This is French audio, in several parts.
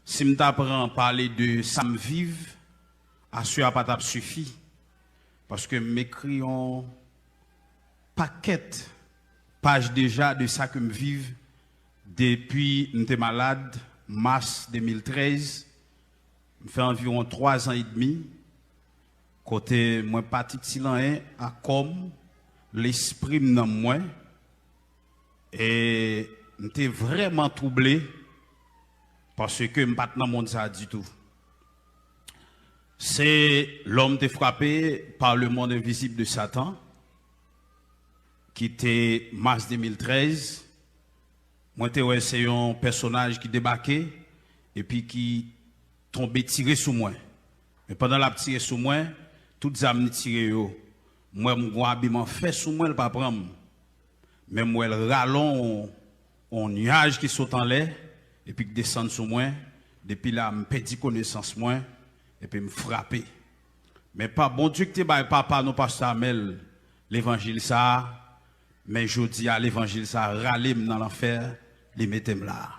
Si je t'apprends à parler de ça me vive, assure pas t'a suffi. Parce que m'écris un paquet page déjà de ça que me vive depuis que j'étais malade, mars 2013. Je fais environ 3 ans et demi. Côté moi parti de à comme l'esprit dans moi. Et j'étais vraiment troublé parce que je ne suis pas dans le monde ça du tout. C'est l'homme qui est frappé par le monde invisible de Satan, qui était mars 2013. Moi, c'est un personnage qui débarquait et puis qui tombait tiré sous moi. Mais pendant la tiré sous moi, toutes les âmes tirées. Moi, mon habillement fait sous moi, le pas prendre. Mais moi, le rallon, un nuage qui saute en l'air et puis qui descend sous moi. Depuis là, je perds connaissance moi et puis me frapper. Mais pas bon Dieu que tu es papa, non pasteur Amel, l'évangile ça, mais je dis à l'évangile ça, râler dans l'enfer, les mettez là.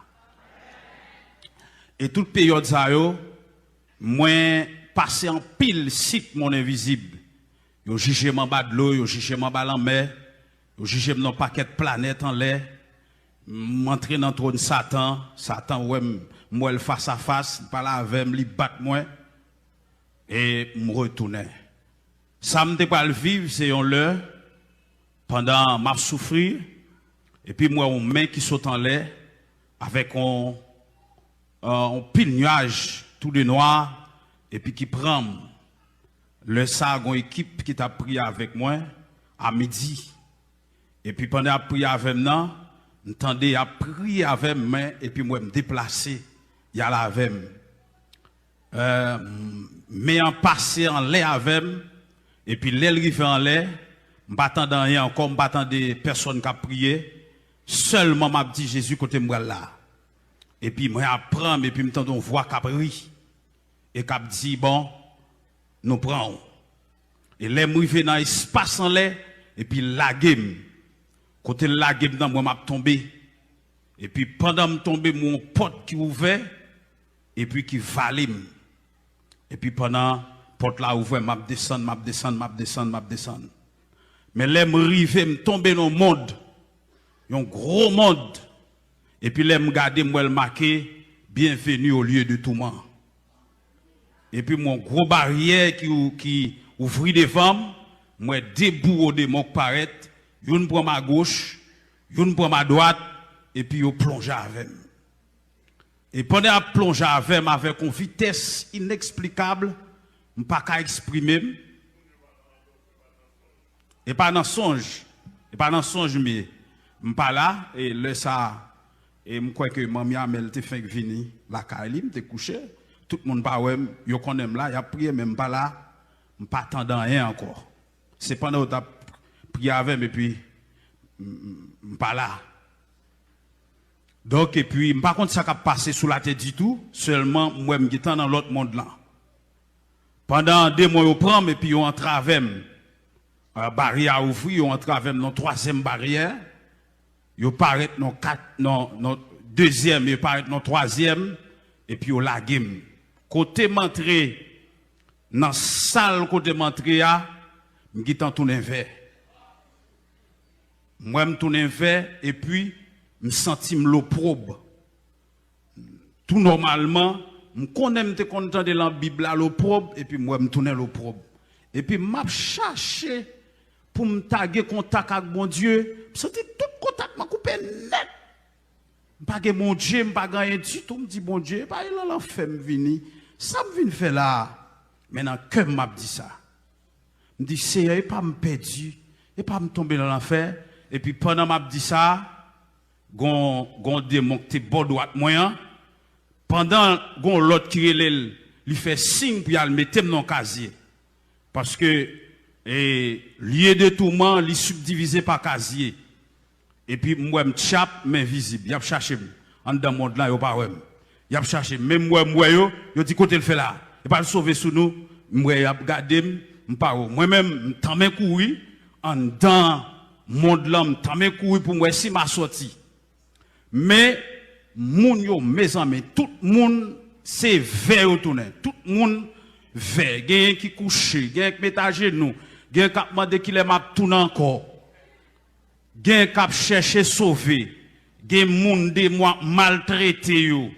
Et toute période ça, moi, passer en pile site mon invisible. Yo jugé mon bas de l'eau, yo jugé mon bas en mer, yo jugé mon paquet de planètes en l'air. M'entrer dans le trône Satan, Satan ouais moi le face à face, pas là avec me li battre moi et me retourner. Ça me pas le vivre, c'est on l'heure pendant m'a souffrir et puis moi on main qui saute en l'air avec un pile nuage tout de noir et puis qui prend le sagon équipe qui t'a pris avec moi à midi. Et puis pendant à prier avec moi, j'entendais à prier avec moi et puis moi me déplacer, y a la avec mais en passer en l'air avec et puis l'aile rive en l'air, m'attendant rien encore, m'attendant des personnes qui a prié, seulement m'a dit Jésus côté moi là. Et puis moi apprends et puis m'entendons voix qui a pris et qui a dit bon, nous prenons. Et les m'rivé dans l'espace en l'air et puis la game. Côté la game dans moi m'a tombé. Et puis pendant me tomber mon porte qui ouvert et puis qui valait. Et puis pendant porte là ouvert m'a descendre. Mais les m'rivé me tomber dans le monde. Un gros monde. Et puis les me garder moi le marqué bienvenue au lieu de tourment. Et puis mon gros barrière qui ouvrit devant moi debout au démon paraît, une pour ma gauche, une pour ma droite et puis yo plonge avec. Et pendant à plonger avec une vitesse inexplicable, je ne peux pas exprimer. Et pas dans songe, mais je pas là et là ça et je crois que maman Amel te fait venir la Kalim te couché. Tout le monde pas ouais, yo connaît là, y a prié même pas là, pas attendant rien encore. C'est pendant que tu as prié avec et puis pas là. Donc et puis par contre ça qui a passé sous la tête du tout, seulement moi me étant dans l'autre monde là. Pendant 2 mois on prend et puis on entre avec barrière ouvrir, on entre avec dans 3e barrière. Yo paraît dans 2e, yo paraît dans 3e et puis on la game. Côté m'entrer dans salle côté m'entrer a m'gitan tourner vers. Moi me tourner vers et puis me senti l'opprobre. Tout normalement, me connais me content de la Bible l'opprobre et puis moi me tourner l'opprobre. Et puis m'a cherché pour me taguer contact avec mon Dieu, me senti tout contact m'a coupé net. Pas que mon Dieu, pas gagné du tout, me dit bon Dieu, pas il a fait me venir. Ça me vient faire là. Maintenant que m'a dit ça. Me dit c'est pas me perdu et pas me tomber dans l'enfer et puis pendant m'a dit ça, gon démon qui bord droite moyen pendant gon l'autre qui lui fait signe pour aller mettre dans le casier parce que lieu de tourment li subdivisé par casier et puis moi me chape mais visible y a chercher en dans monde là yo pas ouais y a chercher même moi yo dit côté le fait là et pas le sauver sous nous moi y a regarder m'pas moi même tant men courir en dans monde là tant men courir pour moi si m'a sorti mais moun yo mes amis tout monde c'est vers au tourner. Tout le monde vers. Gen qui couche, gen qui met à genoux, gen qui demande qu'il est m'a tourner encore. Gen qui chercher sauver. Gen moun de moi maltraité yo.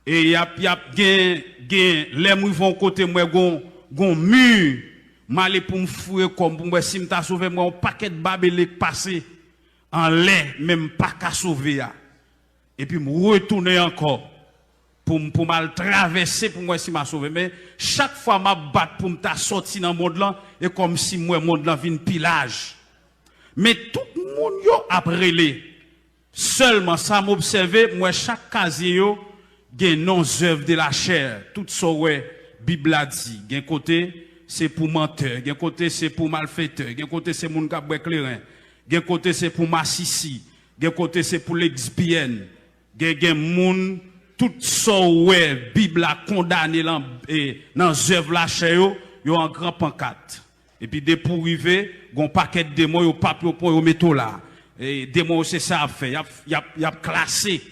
Et y a gen les mou vont côté moi gon mur. Malé pour me fouiller comme pour moi si m'ta sauvé moi un paquet de babelé passé en lait même pas qu'à sauver ya. Et puis me retourner encore pour mal traverser pour moi si m'a sauvé mais chaque fois m'a battre pour m'ta sorti dans monde là et comme si moi monde là vinn pillage. Mais tout le monde yo après les seulement ça m'observer moi chaque casier yo gen non œuvre de la chair tout ça ouais Bible a dit gen côté c'est pour menteur, gen côté c'est pour malfaiteur, gen côté c'est moun k'ap clairin, gen côté c'est pour massissi, gen côté c'est pour lesbienne, gen moun tout ça ouais Bible a condamné dans œuvre la chair yo en grand pancarte. Et puis dès pour arriver, gon paquet de démons yo pape yo pour yo metto là. Et démons c'est ça a fait, y a classé.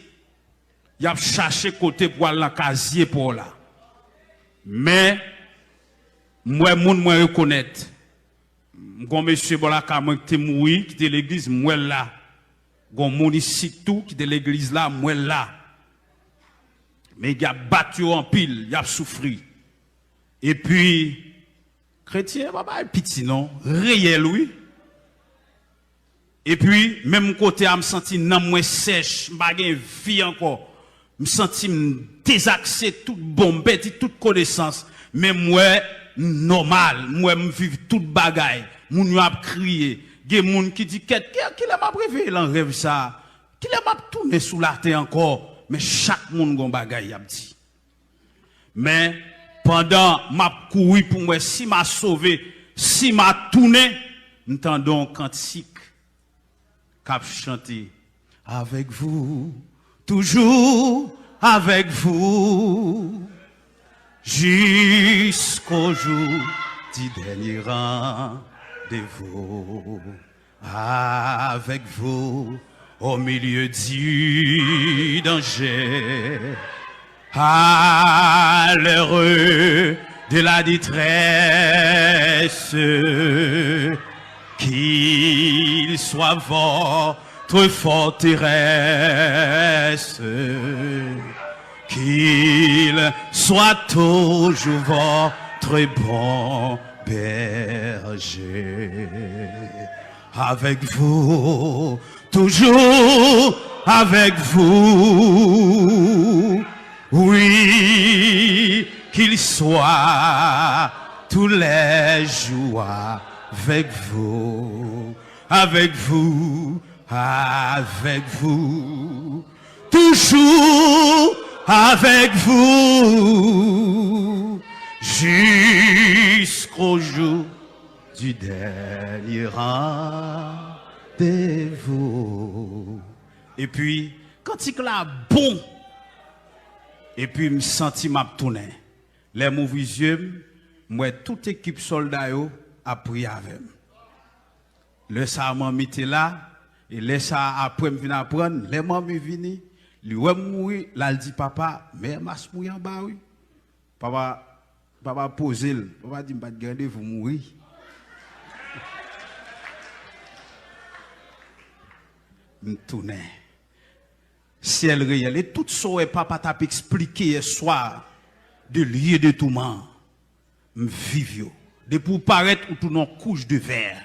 Y a cherché côté pour aller dans casier pour là. Mais moi reconnaître gon monsieur Bolaka moi qui mouri qui était l'église moi là gon moun ici tout qui était l'église là moi là mais il a battu en pile il a souffert et puis chrétien papa petit non réel oui et puis même côté a me senti nan moi sèche pas gen vie encore me senti désaxé toute bombe toute connaissance mais moi normal moi me vivre toute bagaille moun yo a crié gen moun qui dit qui l'a m'a prévé en rêve ça qui l'a m'a tourner sous la terre encore mais chaque monde gon bagaille a dit mais pendant m'a couru pour moi si m'a sauvé si m'a tourné entendons cantique cap chanter avec vous toujours avec vous jusqu'au jour du dernier rendez-vous avec vous au milieu du danger à l'heure de la détresse qu'il soit votre forteresse qu'il soit toujours votre bon berger. Avec vous, toujours avec vous. Oui, qu'il soit tous les jours avec vous. Avec vous, avec vous. Toujours avec vous jusqu'au jour du dernier rendez-vous. Et puis, quand il là bon, et puis me senti m'a tourné. Les mauvais yeux, moi toute équipe soldat a pris avec. Le ça m'a mis là et le ça après me venir apprendre, les mamies vini. Lui mourir, là il dit papa, mais mas mourir en bas oui. Papa pose le, papa dit pas de garder vous mourir. Me tourner. Ciel réel et tout ça papa t'a expliqué hier soir de lieu de tourment. Me vivre de pour paraître ou tout non couche de verre.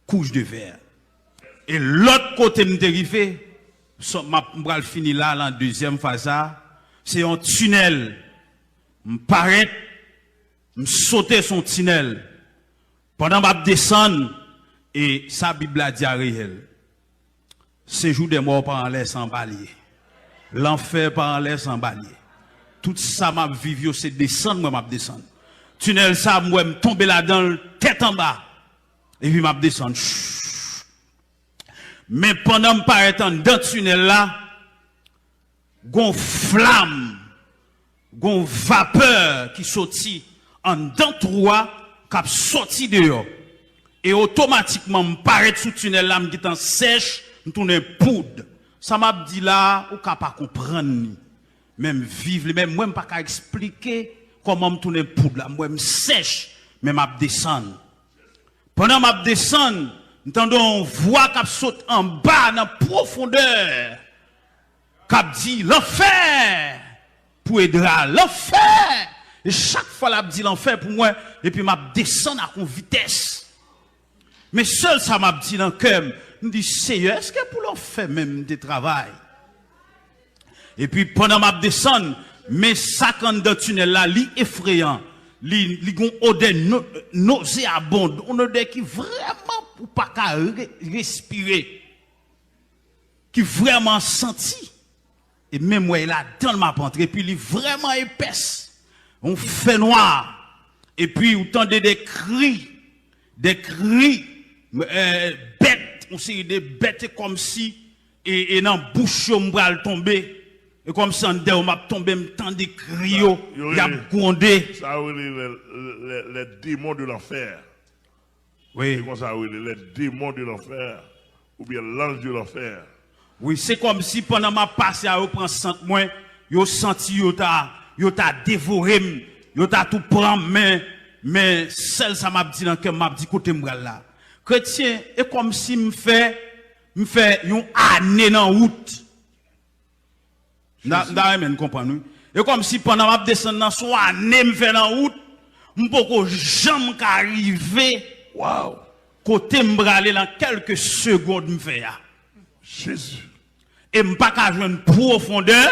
Couche de verre. Et l'autre côté me dérivé ma pral fini là la deuxième phase c'est un tunnel me paraît me sauter son tunnel pendant m'a descendre et sa Bible a dit réel séjour des morts par en l'air sans balier l'enfer par en l'air sans balier tout ça m'a vivre c'est descendre moi m'a descendre tunnel ça moi me tomber là-dedans tête en bas et puis m'a descendre. Mais pendant que je suis dans le tunnel là, gon flamme, gon vapeur qui sortit en dans trois, qui sorti dehors. Et automatiquement, je paraît sous tunnel là, je suis sèche, je tourne poudre. Ça m'a dit là, ou pas comprendre. même vivre, même moi, je ne peux pas expliquer comment je tourne poudre là. Moi, je sèche, mais je descends. Pendant que je descends, j'entends une voix qui saute en bas, dans la profondeur, qui dit l'enfer pour aider l'enfer. Et chaque fois, je dit l'enfer pour moi, et puis je descends à une vitesse. Mais seul ça m'a dit dans le cœur, je me dis, Seigneur, est-ce que pour l'enfer même des travail? Et puis pendant que je descends, mais ça quand dans le tunnel là, li effrayant, li gon odeur nauséabonde, on odeur qui vraiment pour pas respirer, qui vraiment senti. Et même moi là dans ma pente, et puis il est vraiment épaisse, on fait noir, et puis vous entendez des cris bêtes, on sait des bêtes comme si et dans bouche on va tomber. Et comme ça, on m'a tombé, me tend des cris, il y a grondé. Ça les démons de l'enfer. Oui. C'est comme ça, les démons de l'enfer. Ou bien l'ange de l'enfer. Oui, c'est comme si pendant ma passe, je prends 100 mois, je senti, je t'a dévoré, je t'a tout prendre, mais celle ça m'a dit dans le cœur, m'a dit côté moi là. Chrétien, et comme si me fait une année dans route. Vous comprenez? Et comme si pendant ma descente dans son année me fait dans route, je ne peux jamais arriver. Wow! Côté me aller dans quelques secondes me fait. Jésus. Et je ne peux pas jouer une profondeur,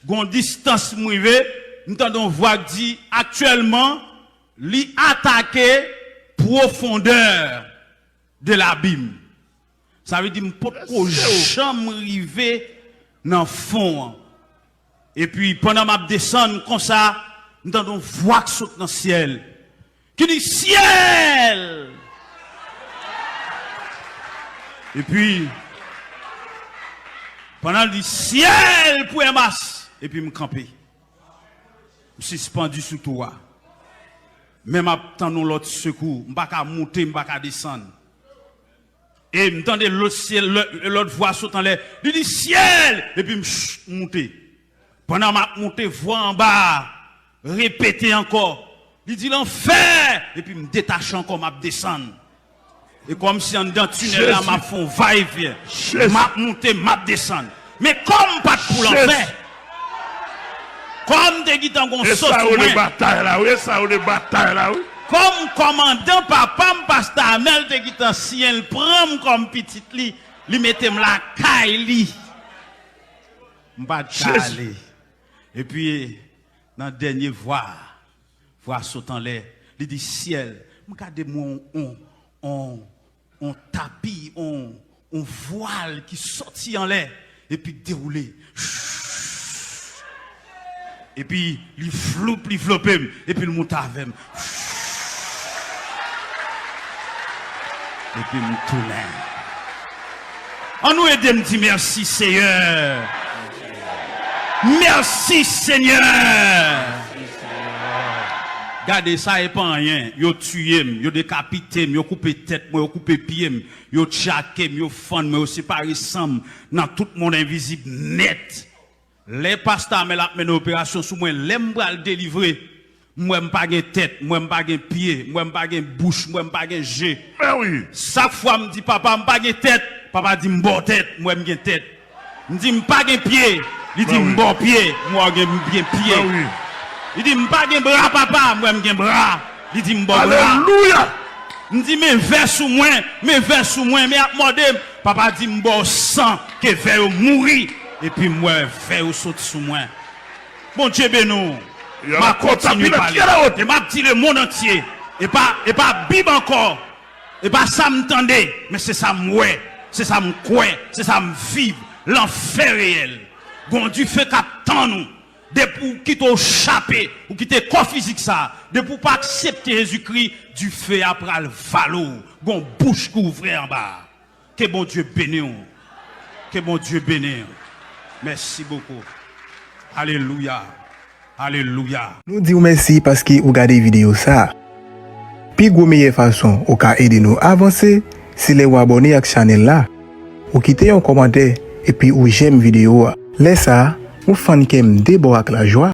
une distance m'rivé, nous entendons voix qui dit actuellement, li attaquer profondeur de l'abîme. Ça veut dire que je ne peux jamais arriver dans le fond. Et puis, pendant ma descente, comme ça, nous entendons voix qui saute dans le ciel. Qui dit ciel! Et puis, pendant le ciel pour un masse, et puis me camper. Je suis suspendu sous toi. Même attendons l'autre secours, je ne peux pas monter, je ne peux pas descendre. Et m'entendez l'autre ciel, l'autre voix saute en l'air. Il dit ciel! Et puis me monter. Pendant ma montée, voix en bas, répéter encore. Il dit l'enfer! Et puis me détache encore, m'a descendre. Et comme si en dedans tunnel là, m'a font va-et-vient. M'a monté, m'a descendre. Mais comme pas pour l'enfer. Comme des guitares qu'on saute. Ça ou les batailles là, oui, ça ou les batailles là, oui. Comme commandant papa, pasteur Amel te guitan si elle prend comme petite li mette la caille li. M'pa d'aller. Et puis dans dernier voix saute en l'air, il dit ciel, regardez moi on tapis, on voile qui sortit en l'air et puis déroulé. Et puis il floppe, et puis il monte avec moi. Et puis me tourne. On nous aide, me dit merci Seigneur. Merci Seigneur. Regardez ça et pas rien. Yo tué, yo décapité, yo coupé tête, yo coupé pied, yo tchaké, yo fan, yo séparé sam dans tout le monde invisible net. Les pasteurs mais la mené opération sous moi, les m'bral délivrer. Moi m'pas gen tête, moi m'pas gen pied, moi m'pas gen bouche, moi m'pas gen jeu. Mais oui. Chaque fois me dit papa m'pas gen tête, papa dit m'bon tête, moi m'gen tête. Me dit m'pas gen pied, il dit m'bon pied, moi gen pied. Oui. Il dit m'pas gen bras papa, moi m'gen bras. Il dit m'bon bras. Alléluia. Me dit mes vers sous moi, mais à mordé, papa dit m'bon sang que vers mourir et puis moi vers saute sous moi. Bon Dieu bénou. Ma continue à parler. Et m'a dit le monde entier. Et pas Bible encore. Et pas ça m'entendait. Mais c'est ça m'oué. C'est ça m'coué. C'est ça m'vive. L'enfer réel. Bon Dieu fait qu'attend nous. De pour quitter au chapé. Ou quitter corps physique ça. De pour pas accepter Jésus-Christ. Du fait après le valo. Bon bouche couvrée en bas. Que bon Dieu bénisse. Que bon Dieu bénisse. Merci beaucoup. Alléluia. Alléluia. Nous disons merci parce que vous regardez la vidéo ça. Puis la meilleure façon ou ka aider nous avancer, c'est de vous abonner à la chaîne là. Ou quitter un commentaire et puis ou j'aime vidéo. Laisse ça, ou fan kem debo ak la joie.